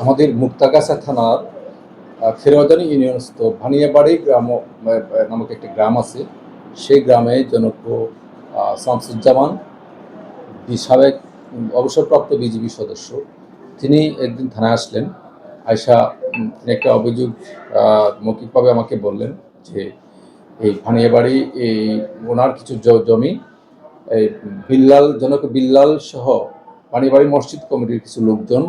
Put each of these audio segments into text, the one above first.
আমাদের মুক্তাগাছা থানার খেরোয়াজানি ইউনিয়নস্থ ভানিয়াবাড়ি গ্রাম নামক একটি গ্রাম আছে। সেই গ্রামে জনক শামসুজ্জামান সাবেক অবসরপ্রাপ্ত বিজিবি সদস্য, তিনি একদিন থানায় আসলেন। আয়সা তিনি একটা অভিযোগ মৌখিকভাবে আমাকে বললেন যে এই ভানিয়াবাড়ি এই ওনার কিছু জমি এই জনক বিল্লাল সহ ভানিয়াবাড়ি মসজিদ কমিটির কিছু লোকজন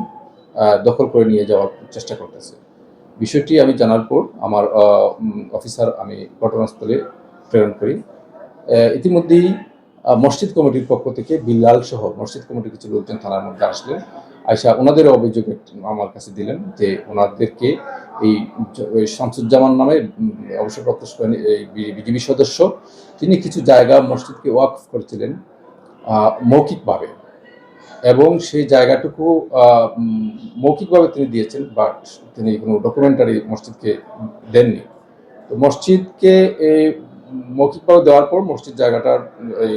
দখল করে নিয়ে যাওয়ার চেষ্টা করতেছে। বিষয়টি আমি জানার পর আমার অফিসার আমি ঘটনাস্থলে প্রেরণ করি। ইতিমধ্যেই মসজিদ কমিটির পক্ষ থেকে বিল্লাল সহ মসজিদ কমিটির কিছু লোকজন থানার মধ্যে আসলেন। আয়সা ওনাদের অভিযোগ আমার কাছে দিলেন যে ওনাদেরকে এই শামসুজ্জামান নামে অবসরপ্রাপ্ত বিজিবি সদস্য, তিনি কিছু জায়গা মসজিদকে ওয়াকফ করেছিলেন মৌখিকভাবে, এবং সেই জায়গাটুকু মৌখিকভাবে তিনি দিয়েছেন, বাট তিনি কোনো ডকুমেন্টারি মসজিদকে দেননি। তো মসজিদকে এই মৌখিকভাবে দেওয়ার পর মসজিদ জায়গাটার এই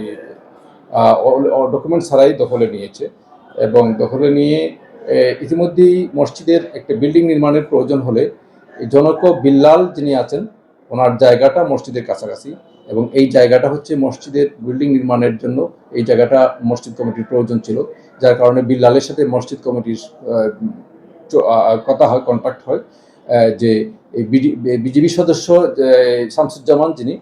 ডকুমেন্ট ছাড়াই দখলে নিয়েছে, এবং দখলে নিয়ে ইতিমধ্যেই মসজিদের একটা বিল্ডিং নির্মাণের প্রয়োজন হলে জনক বিল্লাল যিনি আছেন ওনার জায়গাটা মসজিদের কাছাকাছি, এবং এই জায়গাটা হচ্ছে মসজিদের বিল্ডিং নির্মাণের জন্য এই জায়গাটা মসজিদ কমিটির প্রয়োজন ছিল, যার কারণে বিল্লালের সাথে মসজিদ কমিটির কথা হয়, কন্ট্যাক্ট হয় যে এই বিজিবি সদস্য শামসুজ্জামান যিনি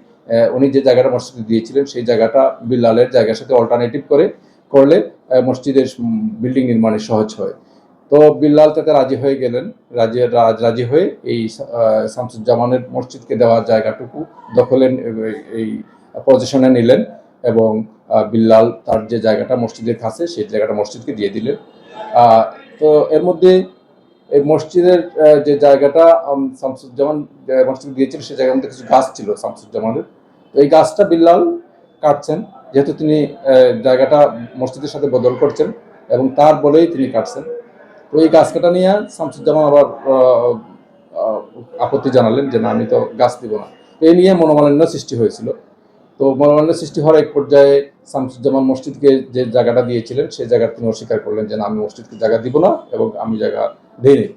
উনি যে জায়গাটা মসজিদে দিয়েছিলেন সেই জায়গাটা বিল্লালের জায়গার সাথে অল্টারনেটিভ করলে মসজিদের বিল্ডিং নির্মাণে সহজ হয়। তো বিল্লাল তাতে রাজি হয়ে গেলেন। রাজি হয়ে এই শামসুজ্জামানের মসজিদকে দেওয়া জায়গাটুকু দখলে এই পজিশনে নিলেন, এবং বিল্লাল তার যে জায়গাটা মসজিদের কাছে সেই জায়গাটা মসজিদকে দিয়ে দিলেন। তো এর মধ্যে এই মসজিদের যে জায়গাটা শামসুজ্জামান মসজিদ দিয়েছিল সেই জায়গার মধ্যে কিছু গাছ ছিল শামসুজ্জামানের। তো এই গাছটা বিল্লাল কাটছেন, যেহেতু তিনি জায়গাটা মসজিদের সাথে বদল করছেন এবং তার বলেই তিনি কাটছেন। তো এই গাছ কাটা নিয়ে শামসুজ্জামান আবার আপত্তি জানালেন যে না, আমি তো গাছ দিব না। এই নিয়ে মনোমালিন্য সৃষ্টি হয়েছিল। তো মনোমালিন্য সৃষ্টি হওয়ার এক পর্যায়ে শামসুজ্জামান মসজিদকে যে জায়গাটা দিয়েছিলেন সেই জায়গাটা তিনি অস্বীকার করলেন যে না, আমি মসজিদকে জায়গা দিব না এবং আমি জায়গা দিইনি।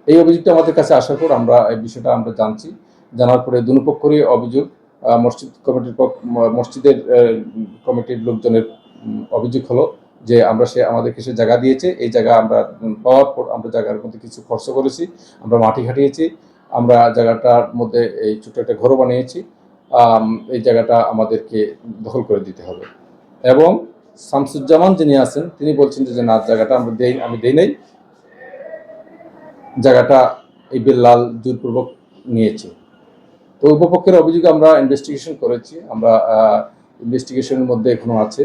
এই অভিযোগটা আমাদের কাছে আসার পর আমরা এই বিষয়টা আমরা জানছি। জানার পরে দুপক্ষেরই অভিযোগ, মসজিদের কমিটির লোকজনের অভিযোগ হলো যে আমাদেরকে সে জায়গা দিয়েছে, এই জায়গা আমরা পাওয়ার পর আমরা জায়গার মধ্যে কিছু খরচ করেছি, আমরা মাটি খাটিয়েছি, আমরা জায়গাটার মধ্যে এই ছোট একটা ঘরও বানিয়েছি, এই জায়গাটা আমাদেরকে দখল করে দিতে হবে। এবং শামসুজ্জামান যিনি আছেন তিনি বলছেন যে না, জায়গাটা আমি দেই নাই, জায়গাটা এই বিল্লাল জোরপূর্বক নিয়েছে। তো উপপক্ষের অভিযোগ আমরা ইনভেস্টিগেশন করেছি, আমরা ইনভেস্টিগেশনের মধ্যে এখনো আছে।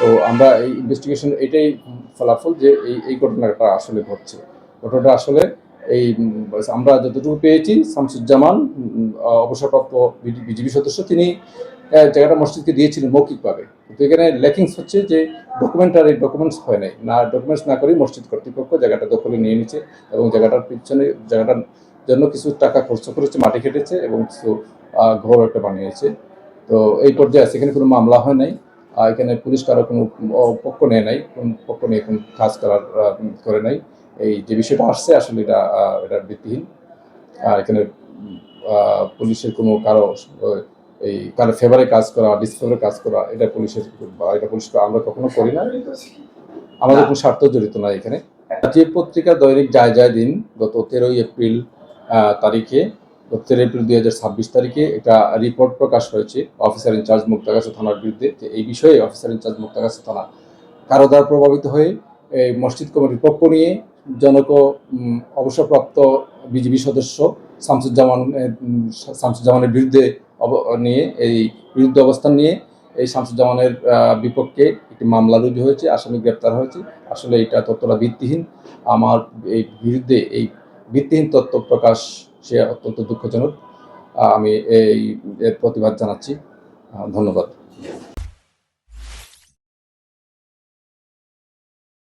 তো আমরা এই ইনভেস্টিগেশন এটাই ফলাফল যে এই ঘটনাটা আসলে ঘটছে। ঘটনাটা আসলে এই আমরা যতটুকু পেয়েছি, শামসুজ্জামান অবসরপ্রাপ্ত বিজিবি সদস্য, তিনি জায়গাটা মসজিদকে দিয়েছিলেন মৌখিকভাবে, কিন্তু এখানে ল্যাকিংস হচ্ছে যে ডকুমেন্টস হয় নাই, ডকুমেন্টস না করেই মসজিদ কর্তৃপক্ষ জায়গাটা দখলে নিয়ে নিচ্ছে, এবং জায়গাটার জায়গাটার জন্য কিছু টাকা খরচ করেছে, মাটি কেটেছে এবং কিছু ঘর একটা বানিয়েছে। তো এই পর্যায়ে আছে, এখানে কোনো মামলা হয় নাই, এখানে পুলিশ কারো কোনো পক্ষ নেয় নাই, কোন পক্ষ নিয়ে কোনো কাজ করে নাই। এই যে বিষয়টা আসছে আসলে এটা ভিত্তিহীন। এখানে পুলিশের কোনো কারো ফেভারে কাজ করা, ডিসফেভারে কাজ করা, এটা পুলিশকে আমরা কখনো করি না। আমাদের কোনো স্বার্থ জড়িত নয় এখানে। যে পত্রিকা দৈনিক যায় দিন গত 13 এপ্রিল তারিখে 2026 তারিখে একটা রিপোর্ট প্রকাশ হয়েছে অফিসার ইনচার্জ মুক্তাগাছা থানার বিরুদ্ধে, যে এই বিষয়ে অফিসার ইনচার্জ মুক্তাগাছা থানা কারো দ্বারা প্রভাবিত হয়ে এই মসজিদ কমিটির পক্ষ নিয়ে জনক অবসরপ্রাপ্ত বিজিবি সদস্য শামসুজ্জামানের বিরুদ্ধে বিরুদ্ধে অবস্থান নিয়ে এই শামসুজ্জামানের বিপক্ষে একটি মামলা রুজু হয়েছে, আসামি গ্রেপ্তার হয়েছে। আসলে এটা তথ্যটা ভিত্তিহীন। আমার এই বিরুদ্ধে এই ভিত্তিহীন তথ্য প্রকাশ সে অত্যন্ত দুঃখজনক। আমি এর প্রতিবাদ জানাচ্ছি। ধন্যবাদ।